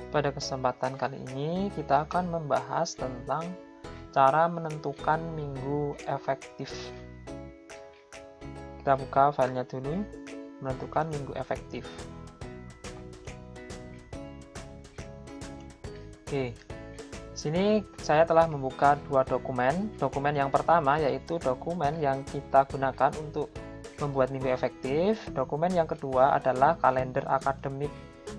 Pada kesempatan kali ini kita akan membahas tentang cara menentukan minggu efektif. Kita buka filenya dulu, menentukan minggu efektif. Oke, sini saya telah membuka dua dokumen. Dokumen yang pertama yaitu dokumen yang kita gunakan untuk membuat minggu efektif. Dokumen yang kedua adalah kalender akademik.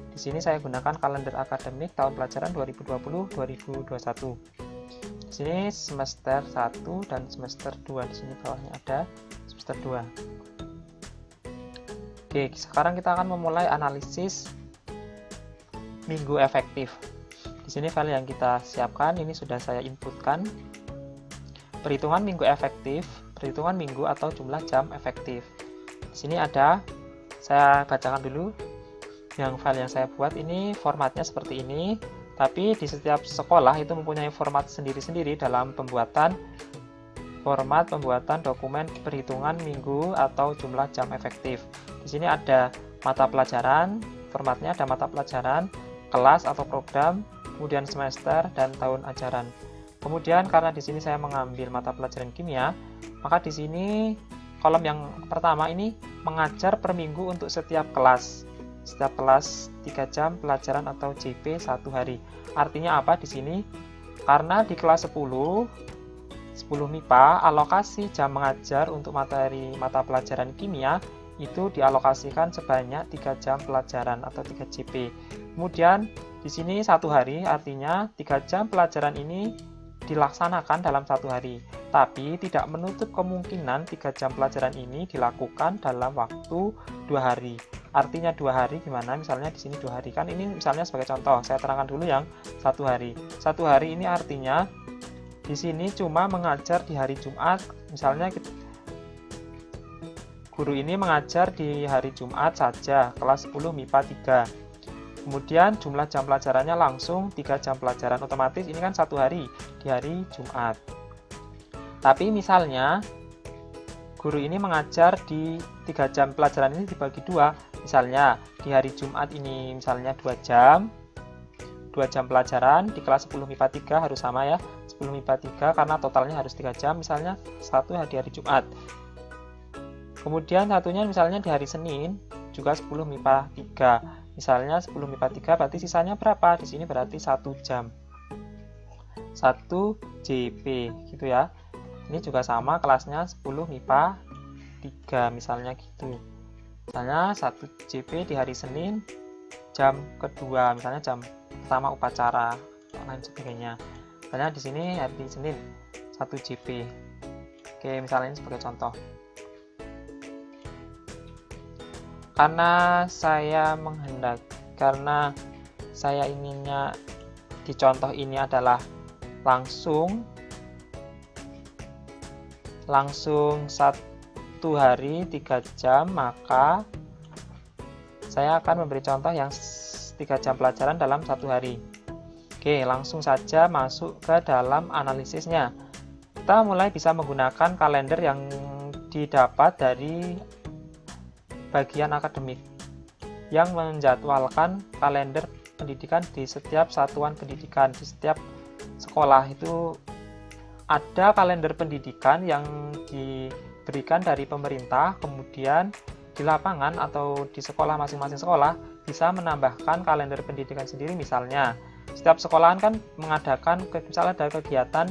Di sini saya gunakan kalender akademik tahun pelajaran 2020-2021. Di sini semester 1 dan semester 2. Di sini bawahnya ada semester 2. Oke, sekarang kita akan memulai analisis minggu efektif. Di sini file yang kita siapkan ini sudah saya inputkan. Perhitungan minggu efektif, perhitungan minggu atau jumlah jam efektif. Di sini ada, saya bacakan dulu. Yang file yang saya buat ini formatnya seperti ini, tapi di setiap sekolah itu mempunyai format sendiri-sendiri dalam pembuatan dokumen perhitungan minggu atau jumlah jam efektif. Di sini ada mata pelajaran, formatnya ada mata pelajaran, kelas atau program, kemudian semester dan tahun ajaran. Kemudian karena di sini saya mengambil mata pelajaran kimia, maka di sini kolom yang pertama ini mengajar per minggu untuk setiap kelas. Setiap kelas 3 jam pelajaran atau JP 1 hari. Artinya apa di sini? Karena di kelas 10 MIPA alokasi jam mengajar untuk materi mata pelajaran kimia itu dialokasikan sebanyak 3 jam pelajaran atau 3 JP. Kemudian di sini 1 hari artinya 3 jam pelajaran ini dilaksanakan dalam 1 hari. Tapi tidak menutup kemungkinan 3 jam pelajaran ini dilakukan dalam waktu 2 hari. Artinya 2 hari gimana? Misalnya di sini 2 hari kan ini misalnya sebagai contoh. Saya terangkan dulu yang 1 hari. 1 hari ini artinya di sini cuma mengajar di hari Jumat. Misalnya guru ini mengajar di hari Jumat saja, kelas 10 MIPA 3. Kemudian jumlah jam pelajarannya langsung 3 jam pelajaran. Otomatis ini kan 1 hari di hari Jumat. Tapi misalnya guru ini mengajar di 3 jam pelajaran ini dibagi 2. Misalnya di hari Jumat ini misalnya 2 jam pelajaran, di kelas 10 MIPA 3 harus sama ya, 10 MIPA 3 karena totalnya harus 3 jam, misalnya satu di hari Jumat. Kemudian satunya misalnya di hari Senin juga 10 MIPA 3. Misalnya 10 MIPA 3 berarti sisanya berapa? Di sini berarti 1 jam. 1 JP gitu ya. Ini juga sama kelasnya 10 MIPA 3 misalnya gitu. Misalnya 1 JP di hari Senin jam kedua, misalnya jam pertama upacara dan lain sebagainya. Misalnya di sini hari Senin 1 JP. Oke, misalnya ini sebagai contoh. Karena saya inginnya di contoh ini adalah langsung 1 hari 3 jam, maka saya akan memberi contoh yang 3 jam pelajaran dalam 1 hari. Oke, langsung saja masuk ke dalam analisisnya. Kita mulai bisa menggunakan kalender yang didapat dari bagian akademik yang menjadwalkan kalender pendidikan di setiap satuan pendidikan, di setiap sekolah itu ada kalender pendidikan yang diberikan dari pemerintah, kemudian di lapangan atau di sekolah masing-masing sekolah bisa menambahkan kalender pendidikan sendiri. Misalnya setiap sekolahan kan mengadakan misalnya ada kegiatan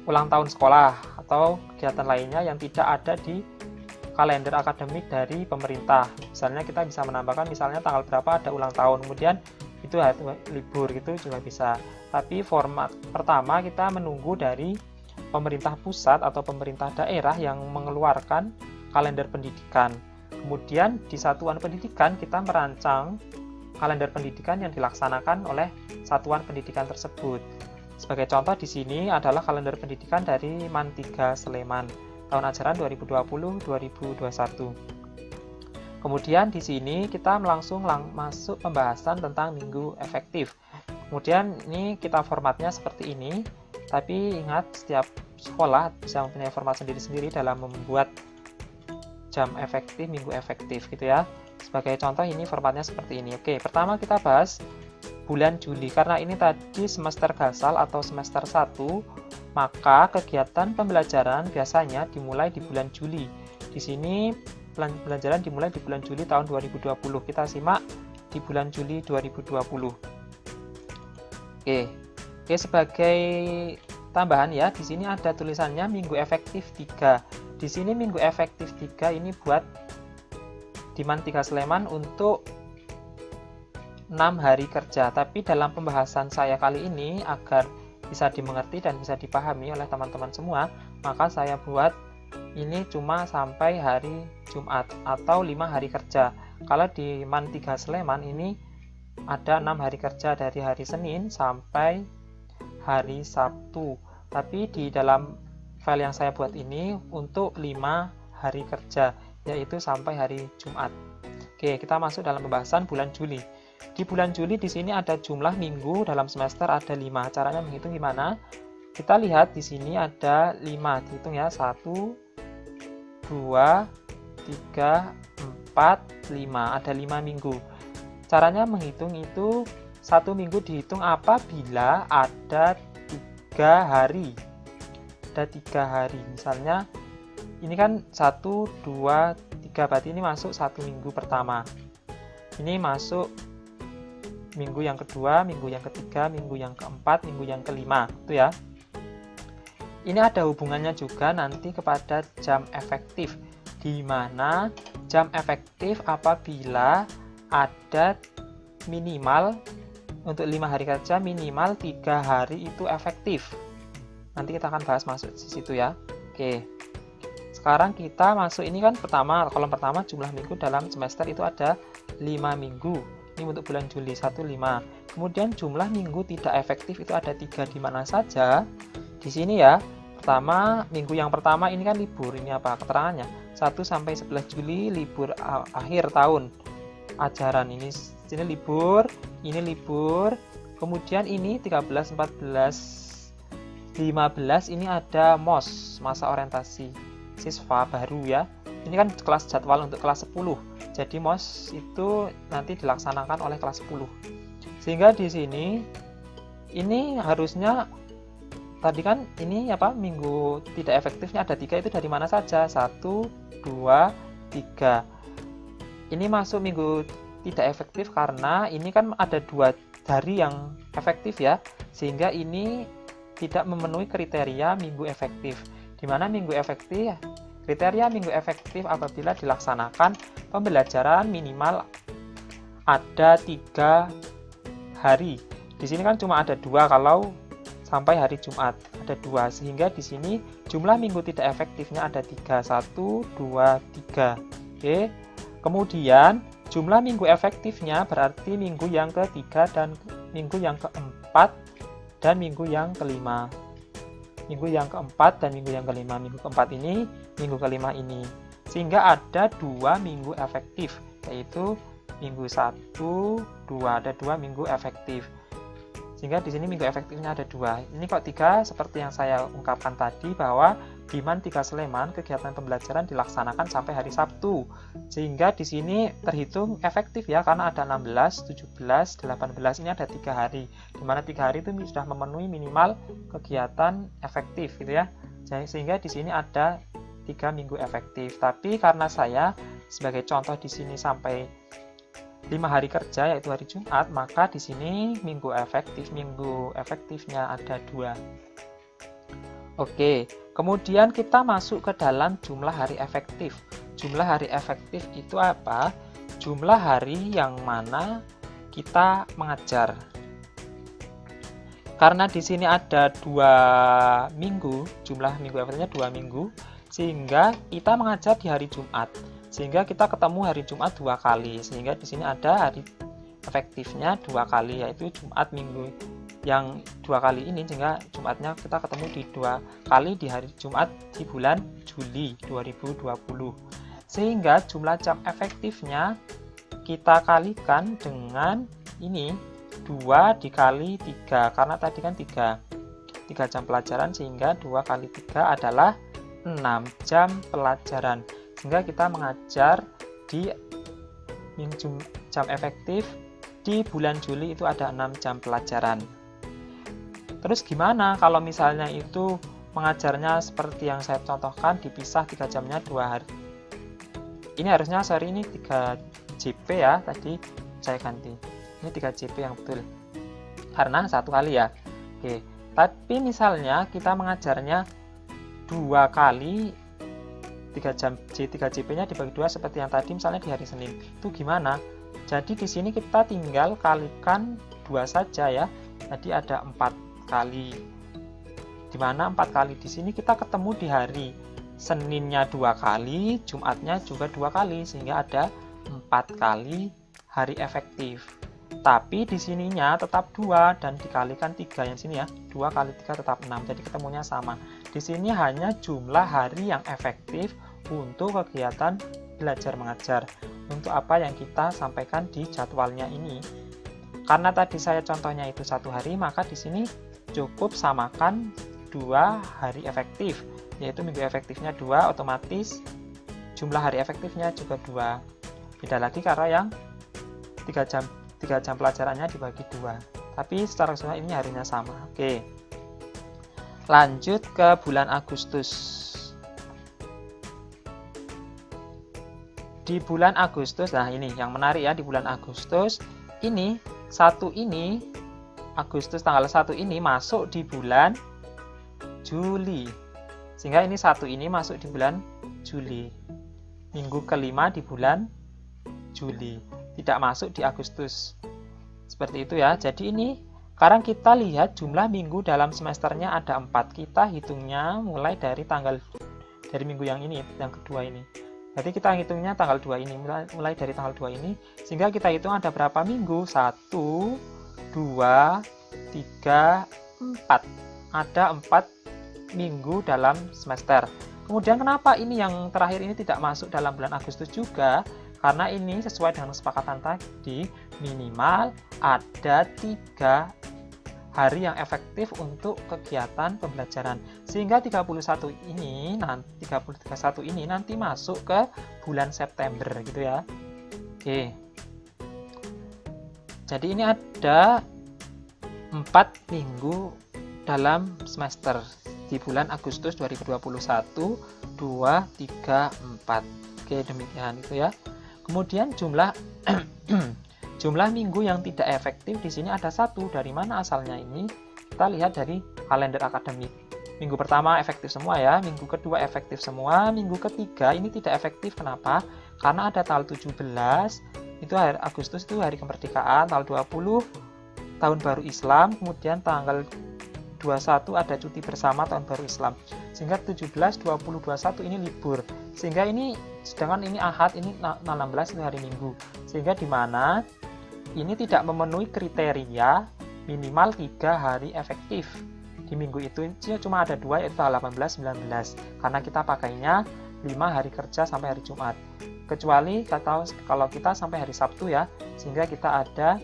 ulang tahun sekolah atau kegiatan lainnya yang tidak ada di kalender akademik dari pemerintah. Misalnya kita bisa menambahkan misalnya tanggal berapa ada ulang tahun, kemudian itu libur gitu juga bisa. Tapi format pertama kita menunggu dari pemerintah pusat atau pemerintah daerah yang mengeluarkan kalender pendidikan. Kemudian di satuan pendidikan kita merancang kalender pendidikan yang dilaksanakan oleh satuan pendidikan tersebut. Sebagai contoh di sini adalah kalender pendidikan dari MAN 3 Sleman tahun ajaran 2020-2021. Kemudian di sini kita langsung masuk pembahasan tentang minggu efektif. Kemudian ini kita formatnya seperti ini, tapi ingat setiap sekolah bisa mempunyai format sendiri-sendiri dalam membuat jam efektif, minggu efektif gitu ya. Sebagai contoh ini formatnya seperti ini. Oke, pertama kita bahas bulan Juli. Karena ini tadi semester gasal atau semester 1, maka kegiatan pembelajaran biasanya dimulai di bulan Juli. Di sini pembelajaran dimulai di bulan Juli tahun 2020. Kita simak di bulan Juli 2020. Oke, sebagai tambahan ya, di sini ada tulisannya minggu efektif 3. Di sini minggu efektif 3 ini buat Diman 3 Sleman untuk 6 hari kerja. Tapi dalam pembahasan saya kali ini, agar bisa dimengerti dan bisa dipahami oleh teman-teman semua, maka saya buat ini cuma sampai hari Jumat atau 5 hari kerja. Kalau di Man 3 Sleman ini ada 6 hari kerja dari hari Senin sampai hari Sabtu. Tapi di dalam file yang saya buat ini untuk 5 hari kerja, yaitu sampai hari Jumat. Oke, kita masuk dalam pembahasan bulan Juli. Di bulan Juli di sini ada jumlah minggu dalam semester ada 5. Caranya menghitung gimana? Kita lihat di sini ada 5. Dihitung ya. 1, 2, 3, 4, 5. Ada 5 minggu. Caranya menghitung itu 1 minggu dihitung apabila ada 3 hari. Ada 3 hari. Misalnya ini kan 1, 2, 3, berarti ini masuk 1 minggu pertama. Ini masuk minggu yang kedua, minggu yang ketiga, minggu yang keempat, minggu yang kelima, itu ya. Ini ada hubungannya juga nanti kepada jam efektif, di mana jam efektif apabila ada minimal untuk 5 hari kerja, minimal 3 hari itu efektif. Nanti kita akan bahas masuk di situ ya. Oke. Sekarang kita masuk, ini kan pertama, kolom pertama jumlah minggu dalam semester itu ada 5 minggu. Ini untuk bulan Juli 1, 5. Kemudian jumlah minggu tidak efektif itu ada 3 di mana saja. Di sini ya. Pertama, minggu yang pertama ini kan libur. Ini apa keterangannya? 1 sampai 11 Juli libur akhir tahun ajaran. Ini sini libur, ini libur. Kemudian ini 13, 14, 15 ini ada MOS, masa orientasi siswa baru ya. Ini kan kelas jadwal untuk kelas 10. Jadi MOS itu nanti dilaksanakan oleh kelas 10. Sehingga di sini ini harusnya tadi kan ini apa? Minggu tidak efektifnya ada 3, itu dari mana saja? 1, 2, 3. Ini masuk minggu tidak efektif karena ini kan ada 2 hari yang efektif ya. Sehingga ini tidak memenuhi kriteria minggu efektif. Di mana minggu efektif? Kriteria minggu efektif apabila dilaksanakan pembelajaran minimal ada 3 hari. Di sini kan cuma ada 2 kalau sampai hari Jumat, ada 2. Sehingga di sini jumlah minggu tidak efektifnya ada 3. 1, 2, 3. Oke. Kemudian jumlah minggu efektifnya berarti minggu yang ketiga dan minggu yang keempat dan minggu yang kelima. Minggu yang keempat dan minggu yang kelima. Minggu keempat ini, minggu kelima ini. Sehingga ada 2 minggu efektif, yaitu minggu 1, 2. Ada 2 minggu efektif. Sehingga di sini minggu efektifnya ada 2. Ini kok 3 seperti yang saya ungkapkan tadi bahwa di Man 3 Sleman kegiatan pembelajaran dilaksanakan sampai hari Sabtu. Sehingga di sini terhitung efektif ya karena ada 16, 17, 18 ini ada 3 hari. Di mana 3 hari itu sudah memenuhi minimal kegiatan efektif gitu ya. Sehingga di sini ada 3 minggu efektif. Tapi karena saya sebagai contoh di sini sampai 5 hari kerja yaitu hari Jumat, maka di sini minggu efektifnya ada 2. Oke, kemudian kita masuk ke dalam jumlah hari efektif. Jumlah hari efektif itu apa? Jumlah hari yang mana kita mengajar. Karena di sini ada 2 minggu, jumlah minggu efektifnya 2 minggu, sehingga kita mengajar di hari Jumat. Sehingga kita ketemu hari Jumat 2 kali. Sehingga di sini ada hari efektifnya 2 kali, yaitu Jumat minggu yang 2 kali ini. Sehingga Jumatnya kita ketemu di 2 kali di hari Jumat di bulan Juli 2020. Sehingga jumlah jam efektifnya kita kalikan dengan ini 2 dikali 3. Karena tadi kan 3 jam pelajaran, sehingga 2 kali 3 adalah 6 jam pelajaran. Sehingga kita mengajar di jam efektif di bulan Juli itu ada 6 jam pelajaran. Terus gimana kalau misalnya itu mengajarnya seperti yang saya contohkan, dipisah 3 jamnya 2 hari. Ini harusnya ini 3 JP ya, tadi saya ganti. Ini 3 JP yang betul. Karena 1 kali ya. Oke. Tapi misalnya kita mengajarnya 2 kali 3 jam, 3 JP-nya dibagi 2 seperti yang tadi misalnya di hari Senin. Itu gimana? Jadi di sini kita tinggal kalikan 2 saja ya. Jadi ada 4 kali. Di mana 4 kali di sini kita ketemu di hari Seninnya 2 kali, Jumatnya juga 2 kali, sehingga ada 4 kali hari efektif. Tapi di sininya tetap 2 dan dikalikan 3 yang sini ya. 2 kali 3 tetap 6. Jadi ketemunya sama. Di sini hanya jumlah hari yang efektif untuk kegiatan belajar mengajar. Untuk apa yang kita sampaikan di jadwalnya ini. Karena tadi saya contohnya itu 1 hari, maka di sini cukup samakan 2 hari efektif, yaitu minggu efektifnya 2, otomatis jumlah hari efektifnya juga 2. Beda lagi karena yang 3 jam pelajarannya dibagi 2. Tapi secara keseluruhan ini harinya sama. Oke. Lanjut ke bulan Agustus. Di bulan Agustus, nah ini yang menarik ya, di bulan Agustus ini Agustus tanggal 1 ini masuk di bulan Juli. Sehingga ini 1 ini masuk di bulan Juli. Minggu kelima di bulan Juli. Tidak masuk di Agustus. Seperti itu ya. Jadi ini sekarang kita lihat jumlah minggu dalam semesternya ada 4. Kita hitungnya mulai dari minggu yang ini, yang kedua ini. Jadi kita hitungnya tanggal 2 ini, mulai dari tanggal 2 ini. Sehingga kita hitung ada berapa minggu? 1, 2, 3, 4. Ada 4 minggu dalam semester. Kemudian kenapa ini yang terakhir ini tidak masuk dalam bulan Agustus juga? Karena ini sesuai dengan kesepakatan tadi, minimal ada 3 hari yang efektif untuk kegiatan pembelajaran. Sehingga 31 ini nanti masuk ke bulan September gitu ya. Oke. Jadi ini ada 4 minggu dalam semester di bulan Agustus 2021, 2, 3, 4. Oke, demikian itu ya. Kemudian jumlah minggu yang tidak efektif di sini ada 1. Dari mana asalnya ini? Kita lihat dari kalender akademik. Minggu pertama efektif semua ya, minggu kedua efektif semua, minggu ketiga ini tidak efektif. Kenapa? Karena ada tanggal 17, itu hari Agustus itu hari kemerdekaan, tanggal 20 tahun baru Islam, kemudian tanggal 21 ada cuti bersama tahun baru Islam. Sehingga 17, 20, 21 ini libur. Sehingga ini, sedangkan ini Ahad, ini 16 itu hari Minggu. Sehingga di mana ini tidak memenuhi kriteria minimal 3 hari efektif. Di minggu itu cuma ada 2, yaitu 18, 19. Karena kita pakainya 5 hari kerja sampai hari Jumat. Kecuali kalau kita sampai hari Sabtu ya, sehingga kita ada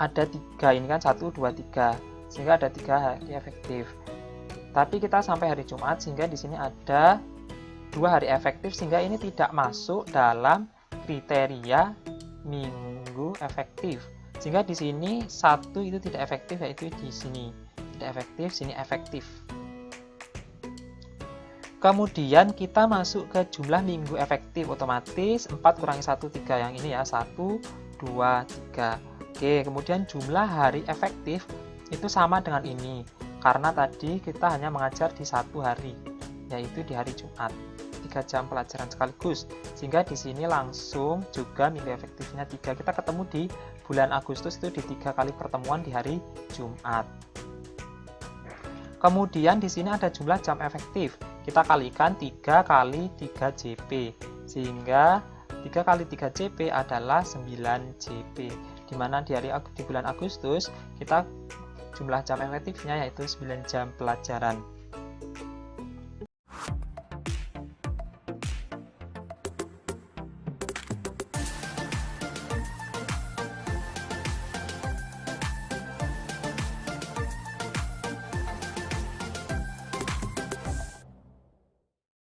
3, ini kan 1, 2, 3. Sehingga ada 3 hari efektif. Tapi kita sampai hari Jumat, sehingga di sini ada 2 hari efektif, sehingga ini tidak masuk dalam kriteria minggu efektif. Sehingga di sini 1 itu tidak efektif, yaitu di sini tidak efektif, sini efektif. Kemudian kita masuk ke jumlah minggu efektif, otomatis 4 kurangi 1, 3 yang ini ya, 1, 2, 3. Oke, kemudian jumlah hari efektif itu sama dengan ini, karena tadi kita hanya mengajar di 1 hari, yaitu di hari Jumat, 3 jam pelajaran sekaligus. Sehingga di sini langsung juga minggu efektifnya 3. Kita ketemu di bulan Agustus itu di 3 kali pertemuan di hari Jumat. Kemudian di sini ada jumlah jam efektif. Kita kalikan 3 kali 3 JP, sehingga 3 kali 3 JP adalah 9 JP. Di mana di bulan Agustus kita jumlah jam efektifnya yaitu 9 jam pelajaran.